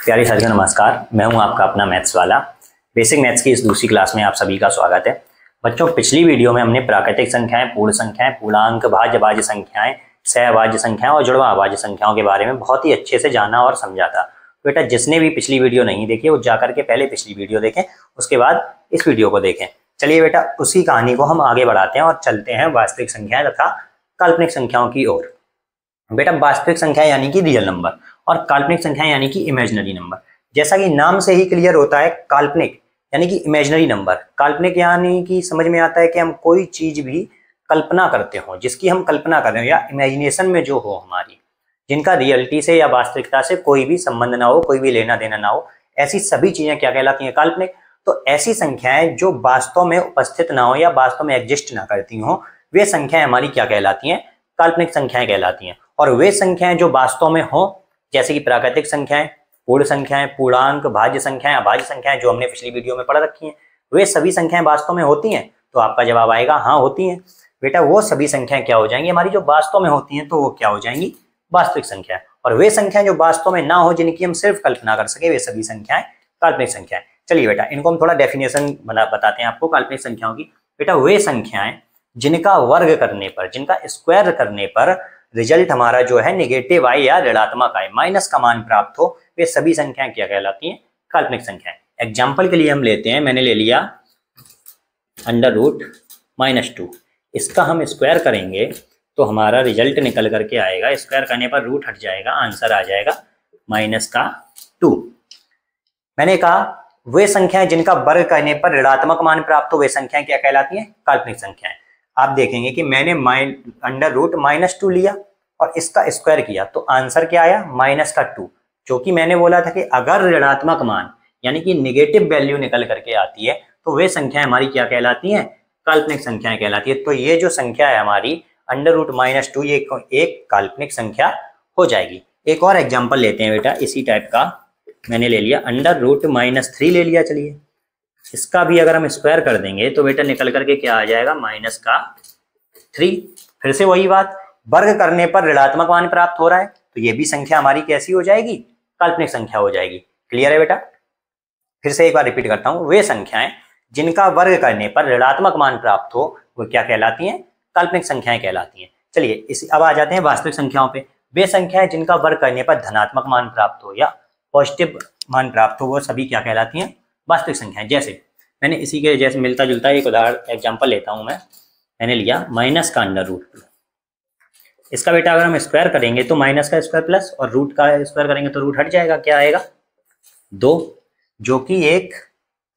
प्यारे साथियों नमस्कार, मैं हूं आपका अपना मैथ्स वाला। बेसिक मैथ्स की इस दूसरी क्लास में आप सभी का स्वागत है। बच्चों, पिछली वीडियो में हमने प्राकृतिक संख्याएं, पूर्ण संख्याएं, पूर्णांक, भाज्य अभाज्य संख्याएं, सहअभाज्य संख्याएं और जुड़वा अभाज्य संख्याओं के बारे में बहुत ही अच्छे से जाना और समझा था। बेटा, जिसने भी पिछली वीडियो नहीं देखी वो जाकर के पहले पिछली वीडियो देखें, उसके बाद इस वीडियो को देखें। चलिए बेटा, उसी कहानी को हम आगे बढ़ाते हैं और चलते हैं वास्तविक संख्याएं तथा काल्पनिक संख्याओं की ओर। बेटा, वास्तविक संख्या यानी कि रियल नंबर और काल्पनिक संख्या यानी कि इमेजिनरी नंबर। जैसा कि नाम से ही क्लियर होता है, काल्पनिक यानी कि इमेजिनरी नंबर। काल्पनिक यानी कि समझ में आता है कि हम कोई चीज भी कल्पना करते हो, जिसकी हम कल्पना कर रहे हो या इमेजिनेशन में जो हो हमारी, जिनका रियलिटी से या वास्तविकता से कोई भी संबंध ना हो, कोई भी लेना देना ना हो, ऐसी सभी चीजें क्या कहलाती हैं? काल्पनिक। तो ऐसी संख्याएं जो वास्तव में उपस्थित ना हो या वास्तव में एग्जिस्ट ना करती हो, वे संख्याएं हमारी क्या कहलाती हैं? काल्पनिक संख्याएं कहलाती हैं। और वे संख्याएं जो वास्तव में हो, जैसे कि प्राकृतिक संख्याएं, पूर्ण संख्याएं, पूर्णांक, भाज्य संख्याएं, अभाज्य संख्याएं, जो हमने पिछली वीडियो में पढ़ रखी हैं, वे सभी संख्याएं वास्तव में होती हैं। तो आपका जवाब आएगा हाँ, होती हैं। बेटा, वो सभी संख्याएं क्या हो जाएंगी हमारी? जो वास्तव में होती हैं, तो वो क्या हो जाएंगी? वास्तविक संख्याएं। और वे संख्याएं जो वास्तव में ना हो, जिनकी हम सिर्फ कल्पना कर सके, वे सभी संख्याएं काल्पनिक संख्याएं। चलिए बेटा, इनको हम थोड़ा डेफिनेशन बताते हैं आपको काल्पनिक संख्याओं की। बेटा, वे संख्याएं जिनका वर्ग करने पर, जिनका स्क्वायर करने पर रिजल्ट हमारा जो है नेगेटिव आए या ऋणात्मक आए, माइनस का मान प्राप्त हो, वे सभी संख्याएं क्या कहलाती हैं? काल्पनिक संख्याएं। एग्जाम्पल के लिए हम लेते हैं, मैंने ले लिया √-2। इसका हम स्क्वायर करेंगे तो हमारा रिजल्ट निकल करके आएगा, स्क्वायर करने पर रूट हट जाएगा, आंसर आ जाएगा -2। मैंने कहा वे संख्याएं जिनका वर्ग करने पर ऋणात्मक मान प्राप्त हो, वे संख्याएं क्या कहलाती हैं? काल्पनिक संख्याएं। आप देखेंगे कि मैंने √-2 लिया और इसका स्क्वायर किया, तो आंसर क्या आया? -2। जो कि मैंने बोला था कि अगर ऋणात्मक मान यानी कि नेगेटिव वैल्यू निकल करके आती है, तो वे संख्याएं हमारी क्या कहलाती हैं? काल्पनिक संख्याएं कहलाती है। तो ये जो संख्या है हमारी √-2, ये एक काल्पनिक संख्या हो जाएगी। एक और एग्जाम्पल लेते हैं बेटा, इसी टाइप का मैंने ले लिया √-3 ले लिया। चलिए, इसका भी अगर हम स्क्वायर कर देंगे तो बेटा निकल करके क्या आ जाएगा? -3। फिर से वही बात, वर्ग करने पर ऋणात्मक मान प्राप्त हो रहा है, तो ये भी संख्या हमारी कैसी हो जाएगी? काल्पनिक संख्या हो जाएगी। क्लियर है बेटा? फिर से एक बार रिपीट करता हूं, वे संख्याएं जिनका वर्ग करने पर ऋणात्मक मान प्राप्त हो, वो क्या कहलाती हैं? काल्पनिक संख्याएं कहलाती हैं। चलिए, अब आ जाते हैं वास्तविक संख्याओं पे। वे संख्याएं जिनका वर्ग करने पर धनात्मक मान प्राप्त हो या पॉजिटिव मान प्राप्त हो, वो सभी क्या कहलाती हैं? वास्तविक संख्याएं। जैसे मैंने इसी के जैसे मिलता जुलता एक उदाहरण एग्जाम्पल लेता हूं मैंने लिया -√2। इसका बेटा अगर हम स्क्वायर करेंगे तो माइनस का स्क्वायर प्लस, और रूट का स्क्वायर करेंगे तो रूट हट जाएगा, क्या आएगा? 2, जो कि एक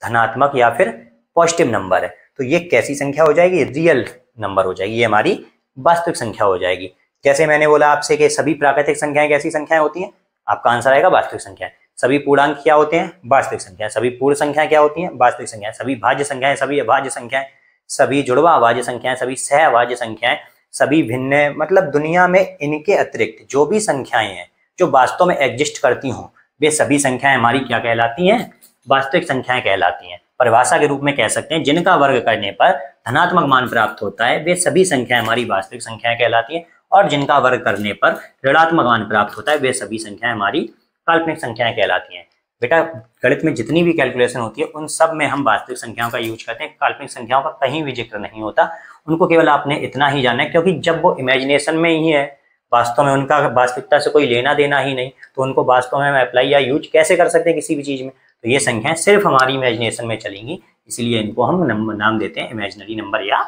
धनात्मक या फिर पॉजिटिव नंबर है। तो ये कैसी संख्या हो जाएगी? रियल नंबर हो जाएगी, ये हमारी वास्तविक संख्या हो जाएगी। जैसे मैंने बोला आपसे कि सभी प्राकृतिक संख्याएं कैसी संख्याएं होती हैं, आपका आंसर आएगा वास्तविक संख्याएं। सभी पूर्णांक क्या होते हैं? वास्तविक संख्याएं। सभी पूर्ण संख्याएं क्या होती हैं? वास्तविक संख्याएं। सभी भाज्य संख्याएं, सभी अभाज्य संख्याएं, सभी जुड़वा अभाज्य संख्याएं, सभी सहअभाज्य संख्याएं, सभी भिन्न, मतलब दुनिया में इनके अतिरिक्त जो भी संख्याएं हैं जो वास्तव में एग्जिस्ट करती हों, वे सभी संख्याएं हमारी क्या कहलाती हैं? वास्तविक संख्याएं कहलाती हैं। परिभाषा के रूप में कह सकते हैं, जिनका वर्ग करने पर धनात्मक मान प्राप्त होता है, वे सभी संख्याएं हमारी वास्तविक संख्याएं कहलाती हैं, और जिनका वर्ग करने पर ऋणात्मक मान प्राप्त होता है, वे सभी संख्याएं हमारी काल्पनिक संख्याएं कहलाती हैं। बेटा, गणित में जितनी भी कैलकुलेशन होती है उन सब में हम वास्तविक संख्याओं का यूज करते हैं, काल्पनिक संख्याओं का कहीं भी जिक्र नहीं होता। उनको केवल आपने इतना ही जाना है, क्योंकि जब वो इमेजिनेशन में ही है, वास्तव में उनका वास्तविकता से कोई लेना देना ही नहीं, तो उनको वास्तव में हम अप्लाई या यूज कैसे कर सकते हैं किसी भी चीज में? तो ये संख्याएं सिर्फ हमारी इमेजिनेशन में चलेंगी, इसलिए इनको हम नाम देते हैं इमेजिनरी नंबर या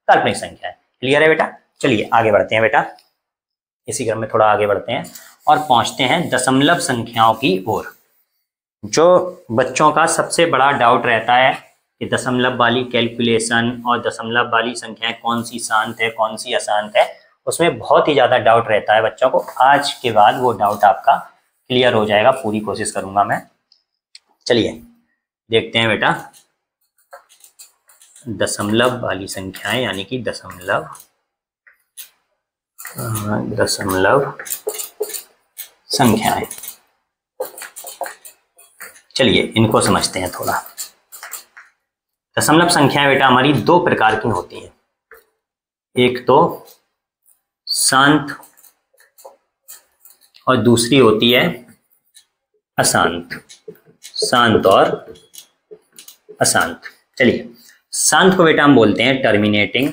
काल्पनिक संख्या। क्लियर है बेटा? चलिए आगे बढ़ते हैं बेटा, इसी क्रम में थोड़ा आगे बढ़ते हैं और पहुंचते हैं दशमलव संख्याओं की ओर। जो बच्चों का सबसे बड़ा डाउट रहता है कि दशमलव वाली कैलकुलेशन और दशमलव वाली संख्याएं कौन सी शांत है, कौन सी अशांत है, उसमें बहुत ही ज़्यादा डाउट रहता है बच्चों को। आज के बाद वो डाउट आपका क्लियर हो जाएगा, पूरी कोशिश करूंगा मैं। चलिए देखते हैं बेटा, दशमलव वाली संख्याएं यानी कि दशमलव संख्याएं। चलिए इनको समझते हैं थोड़ा। दशमलव संख्याएं बेटा हमारी दो प्रकार की होती हैं, एक तो शांत और दूसरी होती है अशांत, शांत और अशांत। चलिए शांत को बेटा हम बोलते हैं टर्मिनेटिंग,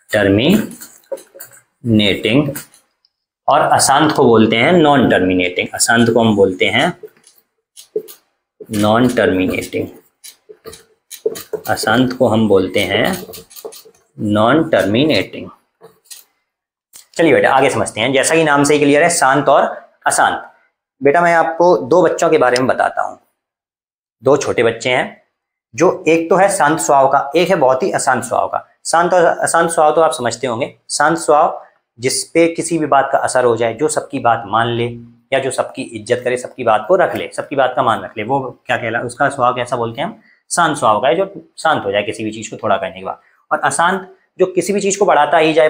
टर्मिनेटिंग, और अशांत को बोलते हैं नॉन टर्मिनेटिंग। अशांत को हम बोलते हैं नॉन टर्मिनेटिंग, अशांत को हम बोलते हैं नॉन टर्मिनेटिंग। चलिए बेटा आगे समझते हैं। जैसा कि नाम से ही क्लियर है, शांत और अशांत। बेटा मैं आपको दो बच्चों के बारे में बताता हूं। दो छोटे बच्चे हैं, जो एक तो है शांत स्वभाव का, एक है बहुत ही अशांत स्वभाव का। शांत और अशांत स्वभाव तो आप समझते होंगे। शांत स्वभाव जिसपे किसी भी बात का असर हो जाए, जो सबकी बात मान ले या जो सबकी इज्जत करे, सबकी बात को रख ले, सबकी बात का मान रख ले, वो क्या कहला, उसका स्वभाव कैसा बोलते हैं हम, शांत स्वभाव का है, जो शांत हो जाए किसी भी चीज को थोड़ा कहने के बाद। और अशांत जो किसी भी चीज को बढ़ाता ही जाए,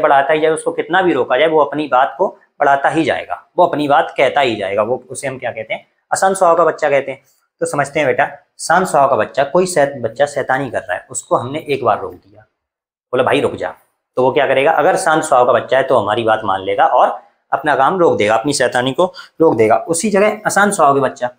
उसको कितना भी रोका जाए वो अपनी बात को बढ़ाता ही जाएगा, वो अपनी बात कहता ही जाएगा, वो उसे हम क्या कहते हैं, अशांत स्वभाव का बच्चा कहते हैं। तो समझते हैं बेटा, शांत स्वभाव का बच्चा, कोई बच्चा शैतानी कर रहा है, उसको हमने एक बार रोक दिया, बोला भाई रुक जा, तो वो क्या करेगा, अगर शांत स्वभाव का बच्चा है तो हमारी बात मान लेगा और अपना काम रोक देगा, अपनी शैतानी को रोक देगा। उसी जगह अशांत स्वभाव का बच्चा,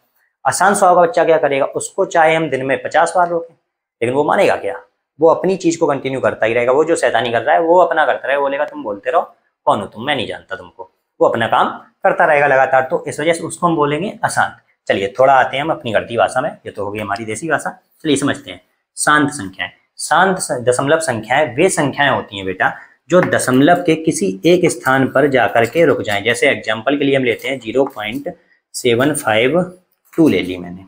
अशांत स्वभाव का बच्चा क्या करेगा, उसको चाहे हम दिन में 50 बार रोकें, लेकिन वो मानेगा क्या, वो अपनी चीज को कंटिन्यू करता ही रहेगा। वो जो शैतानी कर रहा है वो अपना करता रहेगा, बोलेगा तुम बोलते रहो, कौन हो तुम, मैं नहीं जानता तुमको, वो अपना काम करता रहेगा लगातार। तो इस वजह से उसको हम बोलेंगे अशांत। चलिए थोड़ा आते हैं हम अपनी गढ़ती भाषा में, ये तो हो गई हमारी देसी भाषा। चलिए समझते हैं शांत संख्याएं। शांत दशमलव संख्याएं वे संख्याएं होती हैं बेटा जो दशमलव के किसी एक स्थान पर जाकर के रुक जाएं। जैसे एग्जांपल के लिए हम लेते हैं 0.752 ले ली मैंने,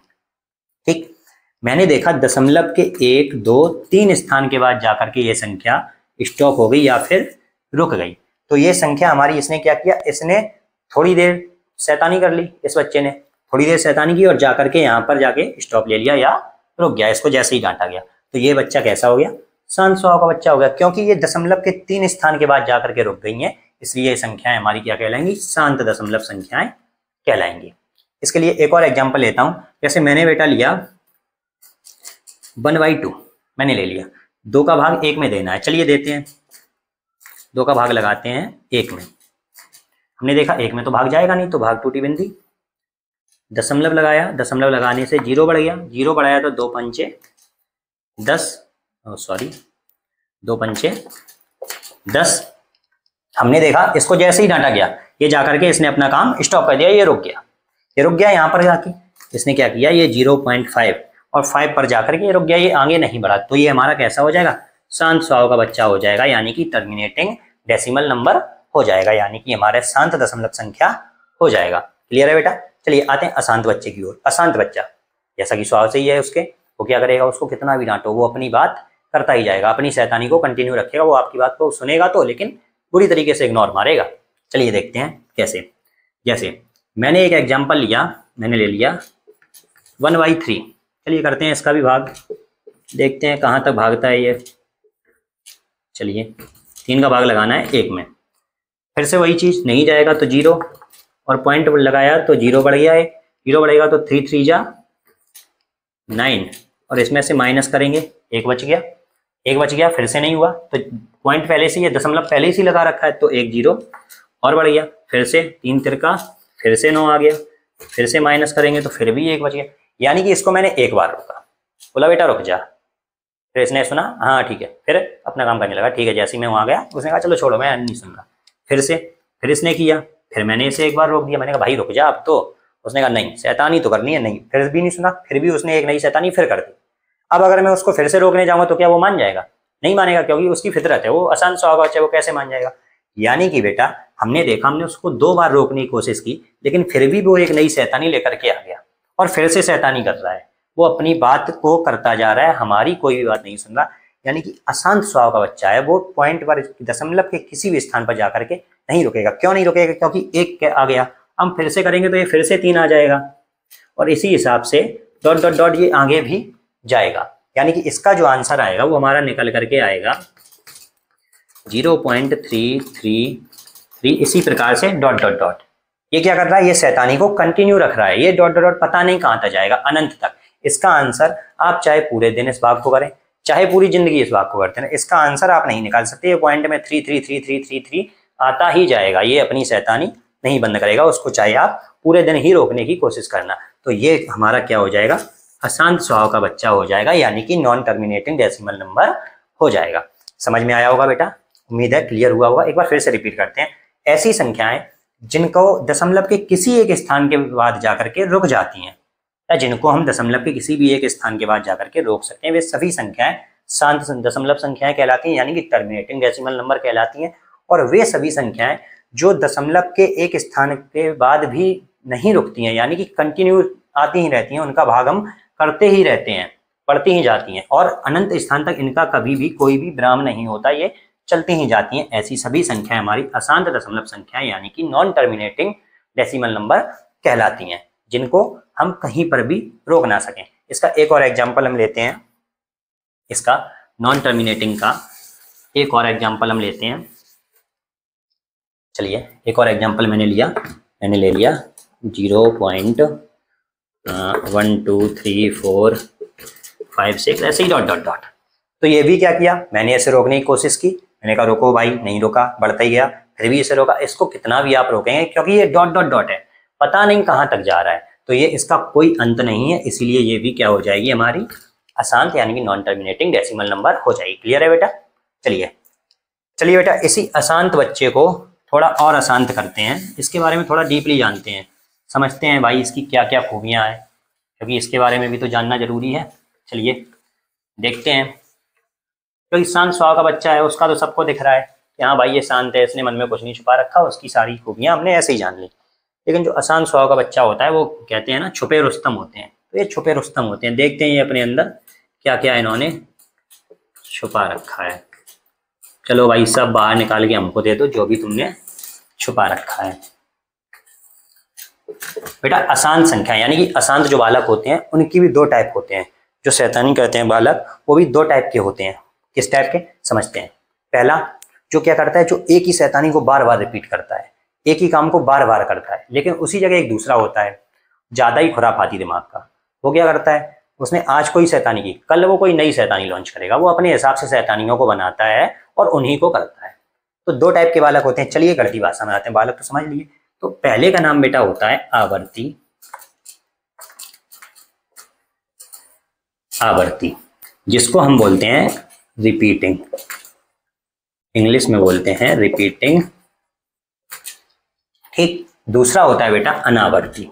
ठीक। मैंने देखा दशमलव के 1, 2, 3 स्थान के बाद जाकर के ये संख्या स्टॉप हो गई या फिर रुक गई। तो ये संख्या हमारी, इसने क्या किया, इसने थोड़ी देर शैतानी कर ली, इस बच्चे ने थोड़ी देर शैतानी की और जाकर के यहाँ पर जाके स्टॉप ले लिया या रुक गया, इसको जैसे ही डांटा गया। तो ये बच्चा कैसा हो गया, शांत स्वभाव का बच्चा हो गया, क्योंकि ये दशमलव के 3 स्थान के बाद जाकर के रुक गई हैं, इसलिए ये संख्याएं हमारी क्या कहलाएंगी, शांत दशमलव संख्याएं कहलाएंगी। इसके लिए एक और एग्जांपल लेता हूं। जैसे मैंने बेटा लिया 1/2, मैंने ले लिया, 2 का भाग 1 में देना है, चलिए देते हैं, 2 का भाग लगाते हैं 1 में। हमने देखा 1 में तो भाग जाएगा नहीं, तो भाग टूटी बिंदी, दशमलव लगाया, दशमलव लगाने से 0 बढ़ गया, 0 बढ़ाया तो 2 पंचे 10, 2 पंचे 10। हमने देखा इसको जैसे ही डांटा गया, ये जाकर के इसने अपना काम स्टॉप कर दिया, ये रुक गया यहाँ पर जाके, इसने क्या किया, ये 0.5 और 5 पर जाकर के ये रुक गया, ये आगे नहीं बढ़ा। तो ये हमारा कैसा हो जाएगा, शांत स्वभाव का बच्चा हो जाएगा, यानी कि टर्मिनेटिंग डेसिमल नंबर हो जाएगा, यानी कि हमारे शांत दशमलव संख्या हो जाएगा। क्लियर है बेटा। चलिए आते हैं अशांत बच्चे की ओर। अशांत बच्चा जैसा कि स्वभाव से ही है उसके, वो क्या करेगा, उसको कितना भी डांटो वो अपनी बात करता ही जाएगा, अपनी शैतानी को कंटिन्यू रखेगा, वो आपकी बात को सुनेगा तो, लेकिन बुरी तरीके से इग्नोर मारेगा। चलिए देखते हैं कैसे। जैसे मैंने एक एग्जांपल लिया, मैंने ले लिया 1/3, चलिए करते हैं इसका भी भाग, देखते हैं कहाँ तक भागता है ये। चलिए 3 का भाग लगाना है 1 में, फिर से वही चीज, नहीं जाएगा तो 0 और पॉइंट लगाया तो 0 बढ़ गया है, 0 बढ़ेगा तो 3 3 जा 9 और इसमें से माइनस करेंगे, 1 बच गया, फिर से नहीं हुआ तो पॉइंट पहले से, ये दशमलव पहले से लगा रखा है तो 1 0 और बढ़ गया, फिर से 3 तिरका, फिर से 9 आ गया, फिर से माइनस करेंगे तो फिर भी 1 बच गया। यानी कि इसको मैंने एक बार रोका, बोला बेटा रुक जा, फिर इसने सुना, हाँ ठीक है, फिर अपना काम करने लगा, ठीक है। जैसे ही मैं वहाँ गया उसने कहा चलो छोड़ो मैं नहीं सुन रहा, फिर इसने किया, फिर मैंने इसे एक बार रोक दिया, मैंने कहा भाई रुक जा अब तो, उसने कहा नहीं शैतानी तो करनी है, नहीं, फिर भी नहीं सुना, फिर भी उसने एक नई शैतानी फिर कर दी। अब अगर मैं उसको फिर से रोकने जाऊंगा तो क्या वो मान जाएगा, नहीं मानेगा, क्योंकि उसकी फितरत है, वो अशांत स्वभाव का बच्चा, वो कैसे मान जाएगा। यानी कि बेटा हमने देखा, हमने उसको 2 बार रोकने की कोशिश की, लेकिन फिर भी वो एक नई शैतानी लेकर के आ गया और फिर से शैतानी कर रहा है, वो अपनी बात को करता जा रहा है, हमारी कोई भी बात नहीं सुन रहा। यानी कि अशांत स्वभाव का बच्चा है, वो पॉइंट पर, दशमलव के किसी भी स्थान पर जाकर के नहीं रुकेगा। क्यों नहीं रुकेगा, क्योंकि 1 आ गया, हम फिर से करेंगे तो ये फिर से 3 आ जाएगा और इसी हिसाब से डॉट डॉट डॉट ये आगे भी जाएगा। यानी कि इसका जो आंसर आएगा वो हमारा निकल करके आएगा 0.333, इसी प्रकार से डॉट डॉट डॉट। ये क्या कर रहा है, ये शैतानी को कंटिन्यू रख रहा है, ये डॉट डॉट डॉट पता नहीं कहाँ तक जाएगा, अनंत तक। इसका आंसर आप चाहे पूरे दिन इस भाग को करें, चाहे पूरी जिंदगी इस भाग को करते हैं, इसका आंसर आप नहीं निकाल सकते। ये पॉइंट में 3 3 3 3 3 3 आता ही जाएगा, ये अपनी शैतानी नहीं बंद करेगा, उसको चाहे आप पूरे दिन ही रोकने की कोशिश करना। तो ये हमारा क्या हो जाएगा, अशांत स्वभाव का बच्चा हो जाएगा, यानी कि नॉन टर्मिनेटिंग डेसिमल नंबर हो जाएगा। समझ में आया होगा बेटा, उम्मीद है क्लियर हुआ होगा। एक बार फिर से रिपीट करते हैं। ऐसी संख्याएं जिनको दशमलव के किसी एक स्थान के बाद जाकर के रुक जाती हैं, या जिनको हम दशमलव के किसी भी एक स्थान के बाद जाकर के रोक सकते हैं, वे सभी संख्याएं शांत दशमलव संख्याएं कहलाती हैं, यानी कि टर्मिनेटिंग डेसिमल नंबर कहलाती हैं। और वे सभी संख्याएं जो दशमलव के एक स्थान के बाद भी नहीं रुकती हैं, यानी कि कंटिन्यू आती ही रहती हैं, उनका भाग हम करते ही रहते हैं, बढ़ती ही जाती हैं, और अनंत स्थान तक इनका कभी भी कोई भी विराम नहीं होता, ये चलती ही जाती हैं। ऐसी सभी संख्याएं हमारी अशांत दशमलव संख्याएं यानी कि नॉन टर्मिनेटिंग डेसिमल नंबर कहलाती हैं, जिनको हम कहीं पर भी रोक ना सकें। इसका एक और एग्जाम्पल हम लेते हैं, इसका नॉन टर्मिनेटिंग का एक और एग्जाम्पल हम लेते हैं। चलिए एक और एग्जाम्पल मैंने ले लिया 0.123456 ऐसे ही डॉट डॉट डॉट। तो ये भी क्या किया, मैंने इसे रोकने की कोशिश की, मैंने कहा रोको भाई, नहीं रोका, बढ़ता ही गया, फिर भी इसे रोका। इसको कितना भी आप रोकेंगे, क्योंकि ये डॉट डॉट डॉट है, पता नहीं कहाँ तक जा रहा है, तो ये इसका कोई अंत नहीं है, इसीलिए ये भी क्या हो जाएगी, हमारी अशांत यानी कि नॉन टर्मिनेटिंग डेसिमल नंबर हो जाएगी। क्लियर है बेटा। चलिए बेटा, इसी अशांत बच्चे को थोड़ा और अशांत करते हैं, इसके बारे में थोड़ा डीपली जानते हैं, समझते हैं भाई इसकी क्या क्या खूबियाँ हैं, क्योंकि इसके बारे में भी तो जानना जरूरी है। चलिए देखते हैं। तो इस शांत स्वभाव का बच्चा है, उसका तो सबको दिख रहा है कि हाँ भाई ये शांत है, इसने मन में कुछ नहीं छुपा रखा, उसकी सारी खूबियाँ हमने ऐसे ही जान ली। लेकिन जो अशांत स्वभाव का बच्चा होता है, वो कहते हैं ना छुपे रुस्तम होते हैं, तो ये छुपे रुस्तम होते हैं। देखते हैं ये अपने अंदर क्या क्या इन्होंने छुपा रखा है। चलो भाई सब बाहर निकाल के हमको दे दो, जो भी तुमने छुपा रखा है। बेटा अशांत संख्या यानी कि अशांत जो बालक होते हैं, उनकी भी दो टाइप होते हैं। जो शैतानी करते हैं बालक, वो भी दो टाइप के होते हैं। किस टाइप के, समझते हैं। पहला जो क्या करता है, जो एक ही शैतानी को बार बार रिपीट करता है, एक ही काम को बार बार करता है, लेकिन उसी जगह एक दूसरा होता है ज़्यादा ही खुराफाती दिमाग का। वो क्या करता है, उसने आज कोई शैतानी की, कल वो कोई नई शैतानी लॉन्च करेगा, वो अपने हिसाब से शैतानियों को बनाता है और उन्हीं को करता है। तो दो टाइप के बालक होते हैं। चलिए गढ़ती भाषा में आते हैं, बालक तो समझ लिए। तो पहले का नाम बेटा होता है आवर्ती, जिसको हम बोलते हैं रिपीटिंग, इंग्लिश में बोलते हैं रिपीटिंग, ठीक। दूसरा होता है बेटा अनावर्ती,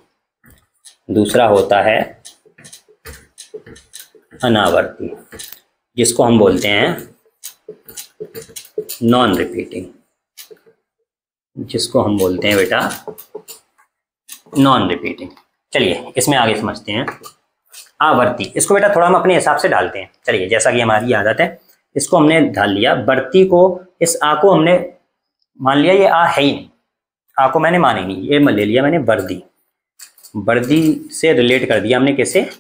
जिसको हम बोलते हैं नॉन रिपीटिंग, चलिए इसमें आगे समझते हैं। आवर्ती, इसको बेटा थोड़ा हम अपने हिसाब से डालते हैं। चलिए जैसा कि हमारी आदत है, इसको हमने डाल लिया। वर्ती को, इस आ को हमने मान लिया ये आ है ही नहीं, आ को मैंने मानी नहीं, ये ले लिया मैंने वर्दी से रिलेट कर दिया हमने, किसे,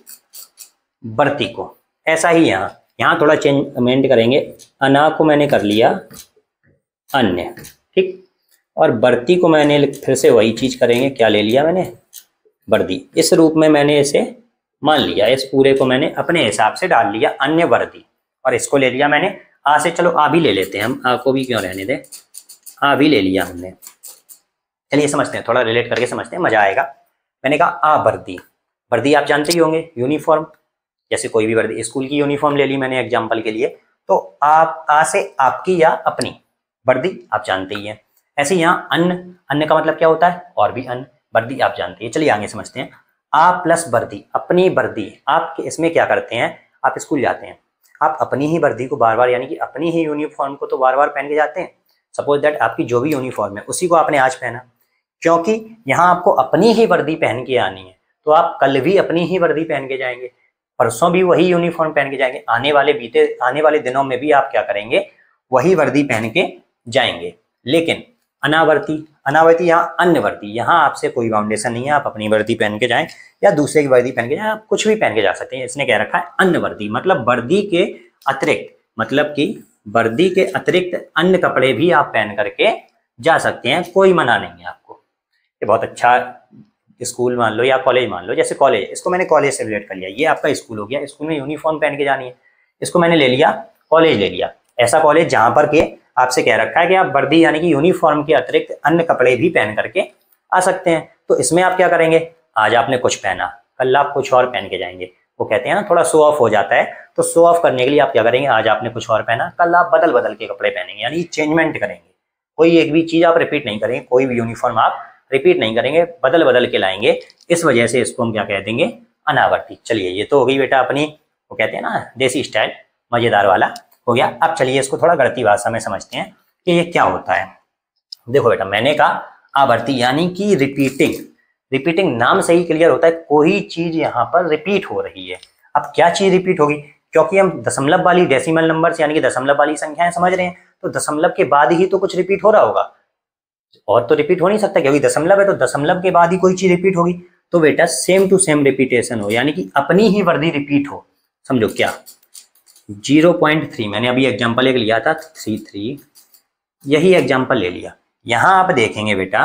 वर्ती को। ऐसा ही यहाँ थोड़ा चेंजमेंट करेंगे, अना को मैंने कर लिया अन्य, ठीक। और वर्ती को मैंने फिर से वही चीज करेंगे, क्या ले लिया मैंने, वर्दी। इस रूप में मैंने इसे मान लिया, इस पूरे को मैंने अपने हिसाब से डाल लिया अन्य वर्दी, और इसको ले लिया मैंने आ से। चलो आ भी ले लेते हैं हम, आ को भी क्यों रहने दें, आ भी ले लिया हमने। चलिए समझते हैं, थोड़ा रिलेट करके समझते हैं, मजा आएगा। मैंने कहा आ वर्दी, वर्दी आप जानते ही होंगे, यूनिफॉर्म, जैसे कोई भी वर्दी, स्कूल की यूनिफॉर्म ले ली मैंने एग्जाम्पल के लिए, तो आप आ से आपकी या अपनी, वर्दी आप जानते ही हैं। ऐसे यहाँ अन्य का मतलब क्या होता है, और भी अन्य, वर्दी आप जानते हैं। चलिए आगे समझते हैं। आ प्लस वर्दी, अपनी वर्दी। आप इसमें क्या करते हैं, आप स्कूल जाते हैं, आप अपनी ही वर्दी को बार बार, यानी कि अपनी ही यूनिफॉर्म को तो बार बार पहन के जाते हैं। सपोज दैट आपकी जो भी यूनिफॉर्म है उसी को आपने आज पहना, क्योंकि यहाँ आपको अपनी ही वर्दी पहन के आनी है, तो आप कल भी अपनी ही वर्दी पहन के जाएंगे, परसों भी वही यूनिफॉर्म पहन के जाएंगे, आने वाले दिनों में भी आप क्या करेंगे, वही वर्दी पहन के जाएंगे। लेकिन अनावर्ती यहाँ अन्य वर्दी, यहाँ आपसे कोई बाउंडेशन नहीं है, आप अपनी वर्दी पहन के जाएं या दूसरे की वर्दी पहन के जाएं, आप कुछ भी पहन के जा सकते हैं। इसने क्या रखा है, अन्य वर्दी, मतलब वर्दी के अतिरिक्त, मतलब कि वर्दी के अतिरिक्त अन्य कपड़े भी आप पहन करके जा सकते हैं, कोई मना नहीं है आपको। ये बहुत अच्छा स्कूल मान लो या कॉलेज मान लो, जैसे कॉलेज, इसको मैंने कॉलेज से रिलेट कर लिया, ये आपका स्कूल हो गया, स्कूल में यूनिफॉर्म पहन के जानी है, इसको मैंने ले लिया कॉलेज ले लिया। ऐसा कॉलेज जहाँ पर के आपसे कह रखा है कि आप वर्दी यानी कि यूनिफॉर्म के अतिरिक्त अन्य कपड़े भी पहन करके आ सकते हैं। तो इसमें आप क्या करेंगे, आज आपने कुछ पहना, कल आप कुछ और पहन के जाएंगे। वो कहते हैं ना थोड़ा शो ऑफ हो जाता है, तो शो ऑफ करने के लिए आप क्या करेंगे, आज आपने कुछ और पहना, कल आप बदल बदल के कपड़े पहनेंगे, यानी चेंजमेंट करेंगे। कोई एक भी चीज आप रिपीट नहीं करेंगे, कोई भी यूनिफॉर्म आप रिपीट नहीं करेंगे, बदल बदल के लाएंगे। इस वजह से इसको हम क्या कह देंगे, अनावर्ती। चलिए ये तो हो गई बेटा अपनी, वो कहते हैं ना देसी स्टाइल, मजेदार वाला हो गया। अब चलिए इसको थोड़ा गणितीय भाषा में समझते हैं कि ये क्या होता है। देखो बेटा, मैंने कहा आवर्ती यानी कि रिपीटिंग। रिपीटिंग नाम से ही क्लियर होता है, कोई चीज यहाँ पर रिपीट हो रही है। अब क्या चीज रिपीट होगी, क्योंकि हम दशमलव वाली डेसिमल नंबर यानी कि दशमलव वाली संख्याएं समझ रहे हैं, तो दशमलव के बाद ही तो कुछ रिपीट हो रहा होगा, और तो रिपीट हो नहीं सकता, क्योंकि दशमलव है तो दशमलव के बाद ही कोई चीज रिपीट होगी। तो बेटा सेम टू सेम रिपीटेशन हो, यानी कि अपनी ही वर्दी रिपीट हो। समझो क्या, 0.3 मैंने अभी एग्जांपल एक लिया था 3 यही एग्जांपल ले लिया। यहाँ आप देखेंगे बेटा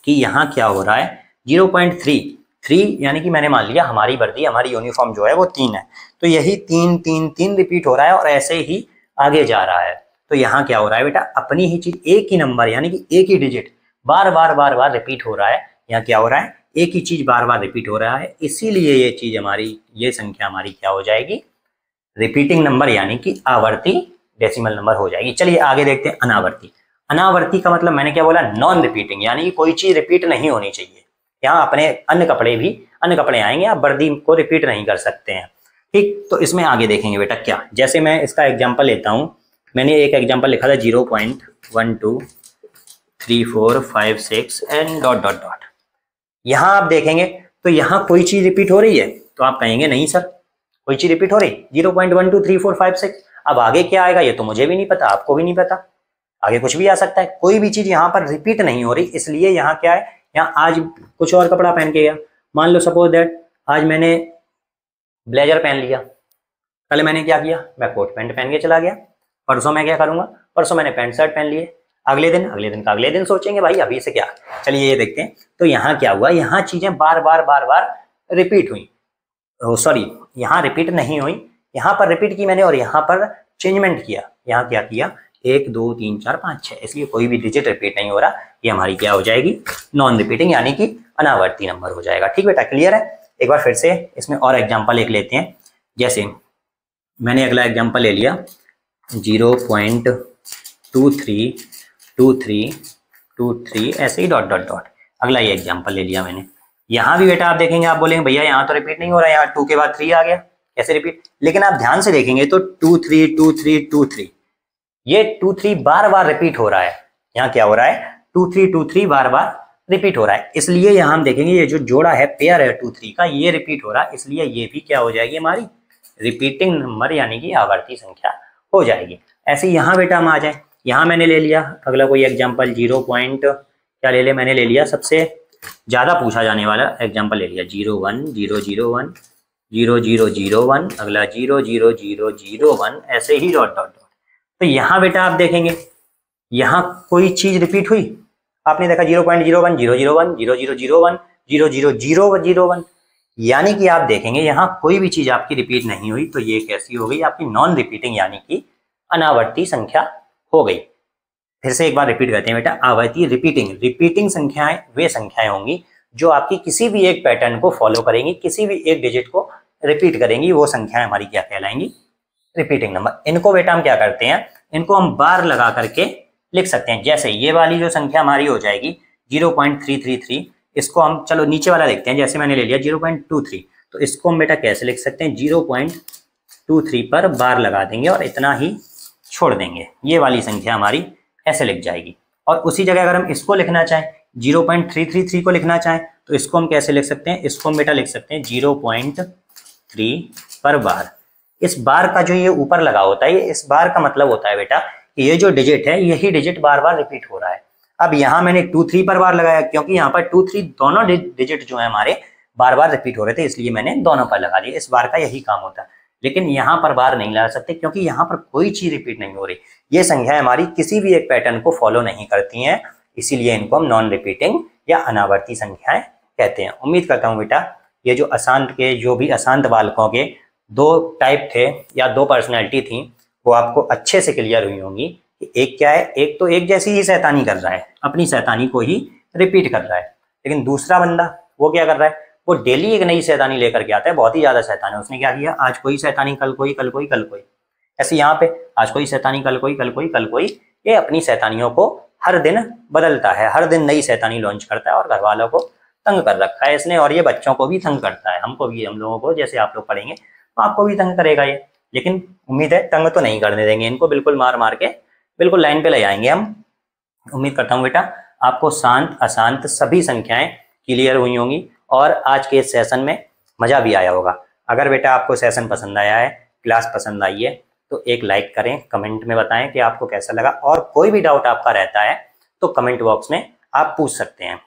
कि यहाँ क्या हो रहा है, 0.3 यानी कि मैंने मान लिया हमारी वर्दी, हमारी यूनिफॉर्म जो है वो 3 है, तो यही 3 3 3 रिपीट हो रहा है और ऐसे ही आगे जा रहा है। तो यहाँ क्या हो रहा है बेटा, अपनी ही चीज एक ही नंबर यानी कि एक ही डिजिट बार बार रिपीट हो रहा है। यहाँ क्या हो रहा है, एक ही चीज बार बार रिपीट हो रहा है, इसीलिए ये चीज हमारी, ये संख्या हमारी क्या हो जाएगी, रिपीटिंग नंबर यानी कि आवर्ती डेसिमल नंबर हो जाएगी। चलिए आगे देखते हैं अनावर्ती। अनावर्ती का मतलब मैंने क्या बोला, नॉन रिपीटिंग, यानी कि कोई चीज रिपीट नहीं होनी चाहिए। यहाँ अपने अन्य कपड़े आएंगे, आप वर्दी को रिपीट नहीं कर सकते हैं। ठीक, तो इसमें आगे देखेंगे बेटा क्या, जैसे मैं इसका एग्जांपल लेता हूँ। मैंने एक एग्जांपल लिखा था 0.123456 एंड डॉट डॉट डॉट। यहाँ आप देखेंगे तो यहाँ कोई चीज रिपीट हो रही है, तो आप कहेंगे नहीं सर कोई चीज रिपीट हो रही, 0.123456। अब आगे क्या आएगा ये तो मुझे भी नहीं पता, आपको भी नहीं पता, आगे कुछ भी आ सकता है। कोई भी चीज यहाँ पर रिपीट नहीं हो रही, इसलिए यहाँ क्या है, यहाँ आज कुछ और कपड़ा पहन के गया। मान लो सपोज दैट आज मैंने ब्लेजर पहन लिया, कल मैंने क्या किया, मैं कोट पैंट पहन के चला गया। परसों मैं क्या करूंगा, परसों मैंने पैंट शर्ट पहन लिए। अगले दिन का अगले दिन सोचेंगे भाई अभी से क्या। चलिए ये देखते हैं, तो यहाँ क्या हुआ, यहाँ चीजें बार बार रिपीट हुई, सॉरी यहाँ रिपीट नहीं हुई, यहाँ पर रिपीट की मैंने और यहाँ पर चेंजमेंट किया। यहाँ क्या किया, 1 2 3 4 5 6, इसलिए कोई भी डिजिट रिपीट नहीं हो रहा, ये हमारी क्या हो जाएगी, नॉन रिपीटिंग यानी कि अनावर्ती नंबर हो जाएगा। ठीक बेटा, क्लियर है। एक बार फिर से इसमें और एग्जांपल एक लेते हैं। जैसे मैंने अगला एग्जांपल ले लिया 0.232323 ऐसे ही डॉट डॉट डॉट, अगला ये एग्जांपल ले लिया मैंने। यहाँ भी बेटा आप देखेंगे, आप बोलेंगे भैया यहाँ तो रिपीट नहीं हो रहा है, यहाँ 2 के बाद 3 आ गया, कैसे रिपीट। लेकिन आप ध्यान से देखेंगे तो 2 3 2 3 2 3, ये 2 3 बार बार रिपीट हो रहा है। यहाँ क्या हो रहा है, 2 3 2 3 बार बार रिपीट हो रहा है, इसलिए यहाँ हम देखेंगे ये जो जोड़ा है, पेयर है 2 3 का, ये रिपीट हो रहा है, इसलिए ये भी क्या हो जाएगी, हमारी रिपीटिंग नंबर यानी कि आवर्ती संख्या हो जाएगी। ऐसे यहाँ बेटा हम आ जाए, यहाँ मैंने ले लिया अगला कोई एग्जाम्पल 0. क्या ले लिया, मैंने ले लिया सबसे ज्यादा पूछा जाने वाला एग्जाम्पल ले लिया 01 0 0 1 0 0 0 1, अगला 0 0 0 0 1, ऐसे ही डॉट डॉट डॉट। तो यहाँ बेटा आप देखेंगे यहाँ कोई चीज रिपीट हुई, आपने देखा 0.01 001 0001 00001, यानी कि आप देखेंगे यहाँ कोई भी चीज आपकी रिपीट नहीं हुई, तो ये कैसी हो गई, आपकी नॉन रिपीटिंग यानी कि अनावर्ती संख्या हो गई। फिर से एक बार रिपीट करते हैं बेटा, आवर्ती रिपीटिंग संख्याएं वे संख्याएं होंगी जो आपकी किसी भी एक पैटर्न को फॉलो करेंगी, किसी भी एक डिजिट को रिपीट करेंगी, वो संख्याएं हमारी क्या कहलाएंगी, रिपीटिंग नंबर। इनको बेटा हम क्या करते हैं, इनको हम बार लगा करके लिख सकते हैं। जैसे ये वाली जो संख्या हमारी हो जाएगी 0.333, इसको हम चलो नीचे वाला देखते हैं। जैसे मैंने ले लिया 0.23, तो इसको हम बेटा कैसे लिख सकते हैं, 0.23 पर बार लगा देंगे और इतना ही छोड़ देंगे, ये वाली संख्या हमारी ऐसे लिख जाएगी। और उसी जगह अगर हम इसको लिखना चाहें, 0.333 को लिखना चाहें, तो इसको हम कैसे लिख सकते हैं, इसको हम बेटा लिख सकते हैं 0.3 पर बार। इस बार का जो ये ऊपर लगा होता है, इस बार का मतलब होता है बेटा कि ये जो डिजिट है, यही डिजिट बार बार रिपीट हो रहा है। अब यहाँ मैंने 2 3 पर बार लगाया, क्योंकि यहाँ पर 2 3 दोनों डिजिट जो है हमारे बार बार रिपीट हो रहे थे, इसलिए मैंने दोनों पर लगा दिया। इस बार का यही काम होता है, लेकिन यहाँ पर बार नहीं लगा सकते, क्योंकि यहाँ पर कोई चीज रिपीट नहीं हो रही। ये संख्याएं हमारी किसी भी एक पैटर्न को फॉलो नहीं करती हैं, इसीलिए इनको हम नॉन रिपीटिंग या अनावर्ती संख्याएं कहते हैं। उम्मीद करता हूँ बेटा ये जो अशांत बालकों के 2 टाइप थे या 2 पर्सनैलिटी थी, वो आपको अच्छे से क्लियर हुई होंगी। कि एक क्या है, एक तो एक जैसी ही शैतानी कर रहा है, अपनी शैतानी को ही रिपीट कर रहा है, लेकिन दूसरा बंदा वो क्या कर रहा है, वो डेली एक नई शैतानी लेकर के आता है, बहुत ही ज्यादा शैतान है। उसने क्या किया, आज कोई शैतानी, कल कोई, कल कोई, कल कोई, ऐसे यहाँ पे आज कोई शैतानी, कल कोई, कल कोई, कल कोई। ये अपनी शैतानियों को हर दिन बदलता है, हर दिन नई शैतानी लॉन्च करता है और घर वालों को तंग कर रखा है इसने, और ये बच्चों को भी तंग करता है, हमको भी, हम लोगों को, जैसे आप लोग पढ़ेंगे तो आपको भी तंग करेगा ये। लेकिन उम्मीद है तंग तो नहीं करने देंगे इनको, बिल्कुल मार मार के बिल्कुल लाइन पे ले आएंगे हम। उम्मीद करता हूँ बेटा आपको शांत अशांत सभी संख्याएं क्लियर हुई होंगी और आज के इस सेशन में मजा भी आया होगा। अगर बेटा आपको सेशन पसंद आया है, क्लास पसंद आई है, तो एक लाइक करें, कमेंट में बताएं कि आपको कैसा लगा, और कोई भी डाउट आपका रहता है तो कमेंट बॉक्स में आप पूछ सकते हैं।